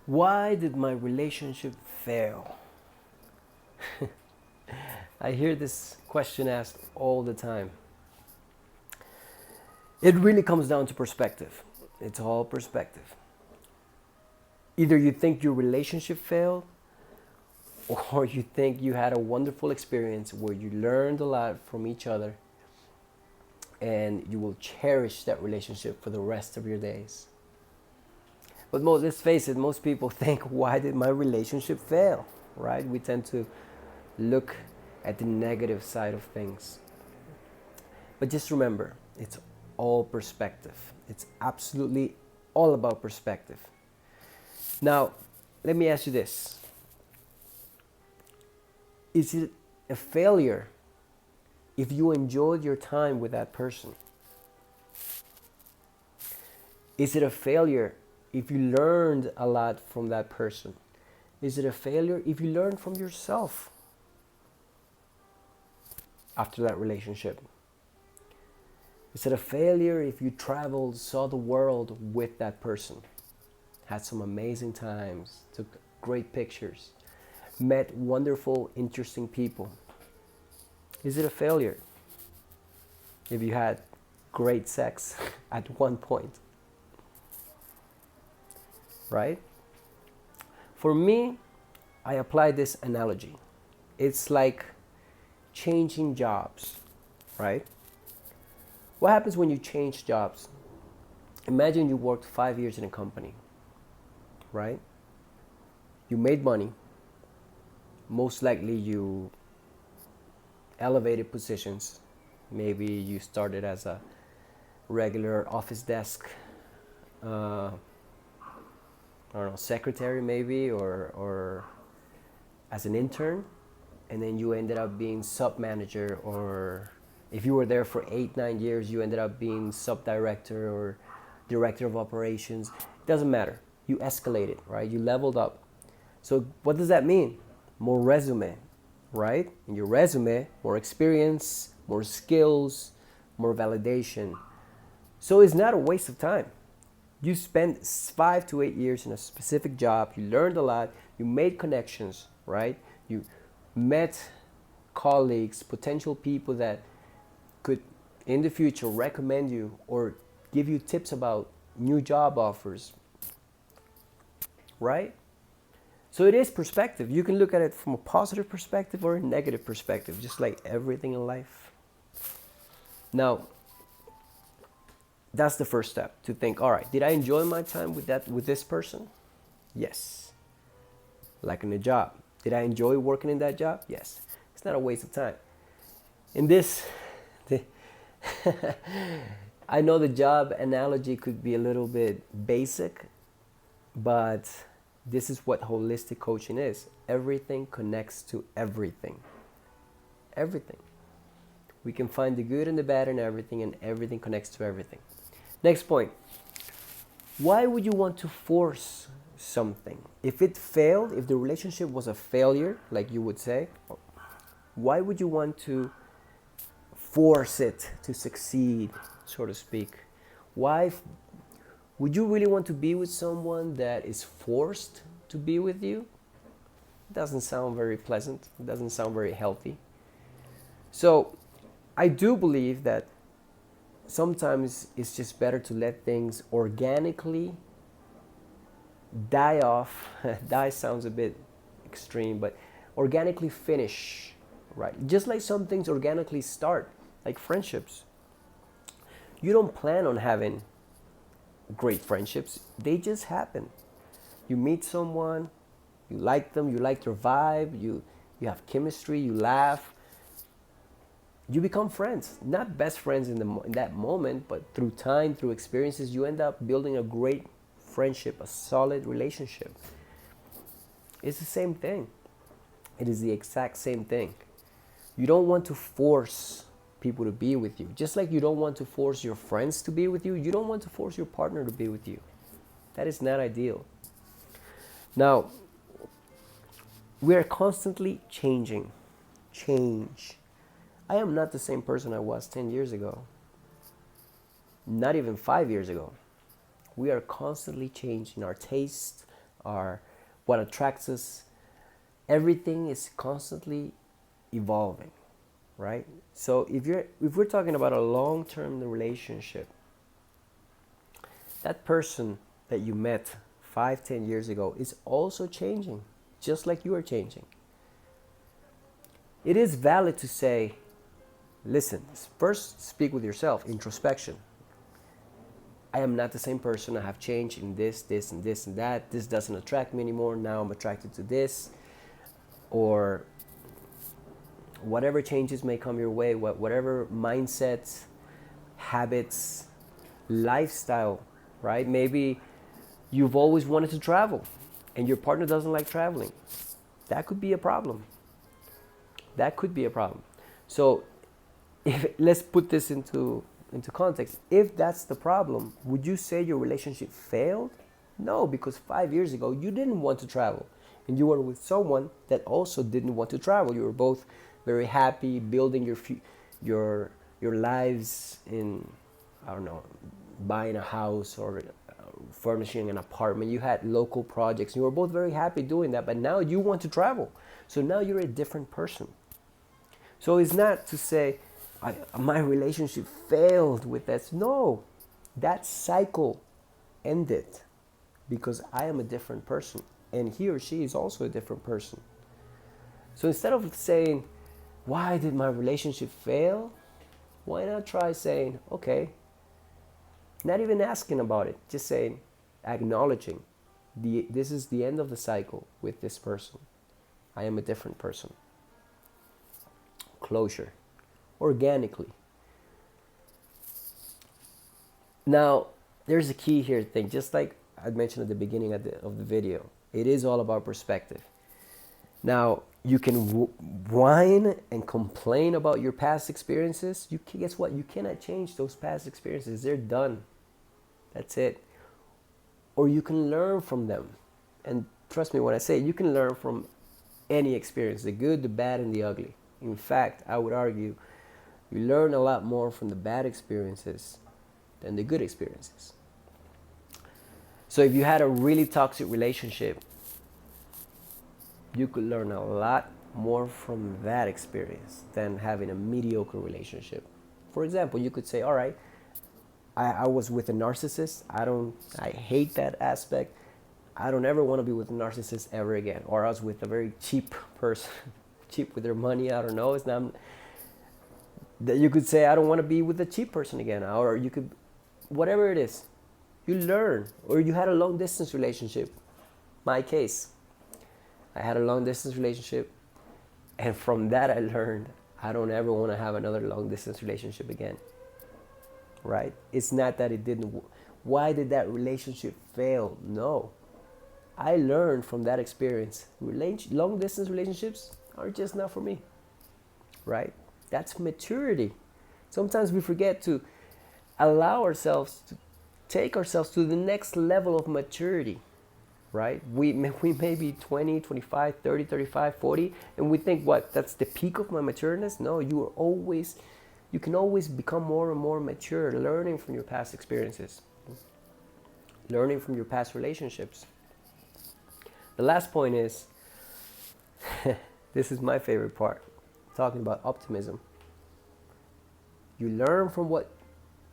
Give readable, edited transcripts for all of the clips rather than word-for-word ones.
Why did my relationship fail? I hear this question asked all the time. It really comes down to perspective. It's all perspective. Either you think your relationship failed, or you think you had a wonderful experience where you learned a lot from each other and you will cherish that relationship for the rest of your days. But let's face it, most people think, why did my relationship fail? Right? We tend to look at the negative side of things. But just remember, it's all perspective. It's absolutely all about perspective. Now, let me ask you this. Is it a failure if you enjoyed your time with that person? Is it a failure if you learned a lot from that person? Is it a failure if you learned from yourself after that relationship? Is it a failure if you traveled, saw the world with that person, had some amazing times, took great pictures, met wonderful, interesting people? Is it a failure if you had great sex at one point? Right? For me, I apply this analogy. It's like changing jobs, right? What happens when you change jobs? Imagine you worked 5 years in a company, right? You made money. Most likely you elevated positions. Maybe you started as a regular office desk, I don't know, secretary maybe, or as an intern, and then you ended up being sub manager, or if you were there for 8, 9 years, you ended up being sub director or director of operations. It doesn't matter. You escalated, right? You leveled up. So what does that mean? More resume, right? In your resume, more experience, more skills, more validation. So it's not a waste of time. You spent 5 to 8 years in a specific job. You learned a lot. You made connections, right? You met colleagues, potential people that could in the future recommend you or give you tips about new job offers, right? So it is perspective. You can look at it from a positive perspective or a negative perspective, just like everything in life. Now, that's the first step, to think, all right, did I enjoy my time with this person? Yes. Like in a job. Did I enjoy working in that job? Yes. It's not a waste of time. In this, I know the job analogy could be a little bit basic, but this is what holistic coaching is. Everything connects to everything. Everything. We can find the good and the bad in everything, and everything connects to everything. Next point. Why would you want to force something? If it failed, if the relationship was a failure, like you would say, why would you want to force it to succeed, so to speak? Why would you really want to be with someone that is forced to be with you? It doesn't sound very pleasant. It doesn't sound very healthy. So I do believe that sometimes it's just better to let things organically die off. Die sounds a bit extreme, but organically finish, right? Just like some things organically start, like friendships. You don't plan on having great friendships, they just happen. You meet someone, you like them, you like their vibe, you have chemistry, you laugh, you become friends. Not best friends in that moment, but through time, through experiences, you end up building a great friendship, a solid relationship. It's the same thing. It is the exact same thing. You don't want to force people to be with you. Just like you don't want to force your friends to be with you, you don't want to force your partner to be with you. That is not ideal. Now, we are constantly changing. Change. I am not the same person I was 10 years ago. Not even 5 years ago. We are constantly changing our taste, our what attracts us. Everything is constantly evolving, right? So if we're talking about a long-term relationship, that person that you met 5, 10 years ago is also changing, just like you are changing. It is valid to say, listen, first speak with yourself, introspection. I am not the same person. I have changed in this, this, and this, and that. This doesn't attract me anymore. Now I'm attracted to this. Or whatever changes may come your way, whatever mindsets, habits, lifestyle, right? Maybe you've always wanted to travel and your partner doesn't like traveling. That could be a problem. That could be a problem. So let's put this into context. If that's the problem, would you say your relationship failed? No, because 5 years ago you didn't want to travel and you were with someone that also didn't want to travel. You were both very happy building your lives in, I don't know, buying a house or furnishing an apartment. You had local projects. You were both very happy doing that, but now you want to travel. So now you're a different person. So it's not to say my relationship failed with that. No, that cycle ended because I am a different person and he or she is also a different person. So instead of saying, why did my relationship fail? Why not try saying, okay, not even asking about it, just saying, acknowledging, this is the end of the cycle with this person. I am a different person. Closure, organically. Now, there's a key here thing, just like I mentioned at the beginning of the video. It is all about perspective. Now, you can whine and complain about your past experiences. Guess what? You cannot change those past experiences. They're done. That's it. Or you can learn from them. And trust me when I say you can learn from any experience, the good, the bad, and the ugly. In fact, I would argue you learn a lot more from the bad experiences than the good experiences. So if you had a really toxic relationship, you could learn a lot more from that experience than having a mediocre relationship. For example, you could say, all right, I was with a narcissist. I hate that aspect. I don't ever want to be with a narcissist ever again. Or I was with a very cheap person, cheap with their money. I don't know. It's not that you could say, I don't want to be with a cheap person again. Or you could, whatever it is, you learn. Or you had a long distance relationship. My case, I had a long distance relationship. And from that I learned, I don't ever want to have another long distance relationship again. Right? It's not that it didn't. Why did that relationship fail? No. I learned from that experience. Long distance relationships are just not for me. Right? That's maturity. Sometimes we forget to allow ourselves to take ourselves to the next level of maturity. Right? We may be 20, 25, 30, 35, 40, and we think, what, that's the peak of my matureness? No, you can always become more and more mature, learning from your past experiences, learning from your past relationships. The last point is, this is my favorite part, talking about optimism. You learn from what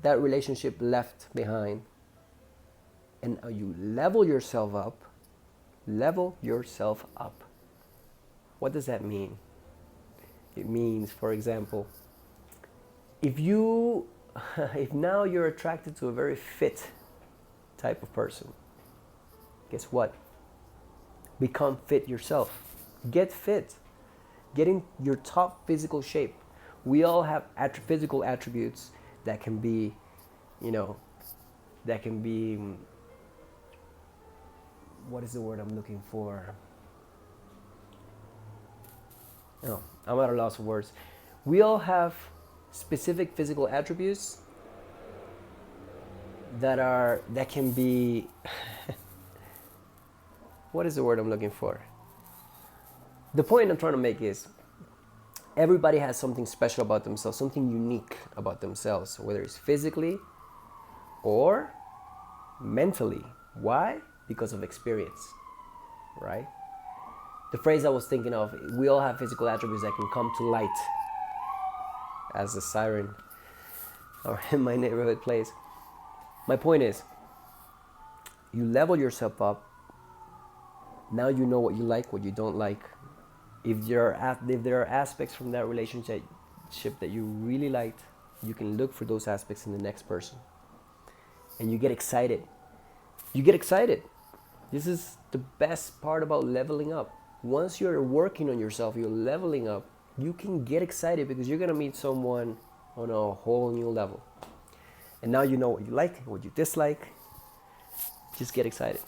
that relationship left behind, and you level yourself up. Level yourself up. What does that mean? It means, for example, if now you're attracted to a very fit type of person, guess what? Become fit yourself. Get fit. Get in your top physical shape. We all have physical attributes that can be, what is the word I'm looking for? No, I'm at a loss of words. We all have specific physical attributes that can be what is the word I'm looking for? The point I'm trying to make is everybody has something special about themselves, something unique about themselves, whether it's physically or mentally. Why? Because of experience. right? The phrase I was thinking of, we all have physical attributes that can come to light, as the siren or in my neighborhood plays. My point is, you level yourself up. Now you know what you like, what you don't like. If there are aspects from that relationship that you really liked, you can look for those aspects in the next person. And you get excited. You get excited. This is the best part about leveling up. Once you're working on yourself, you're leveling up, you can get excited because you're going to meet someone on a whole new level. And now you know what you like, what you dislike. Just get excited.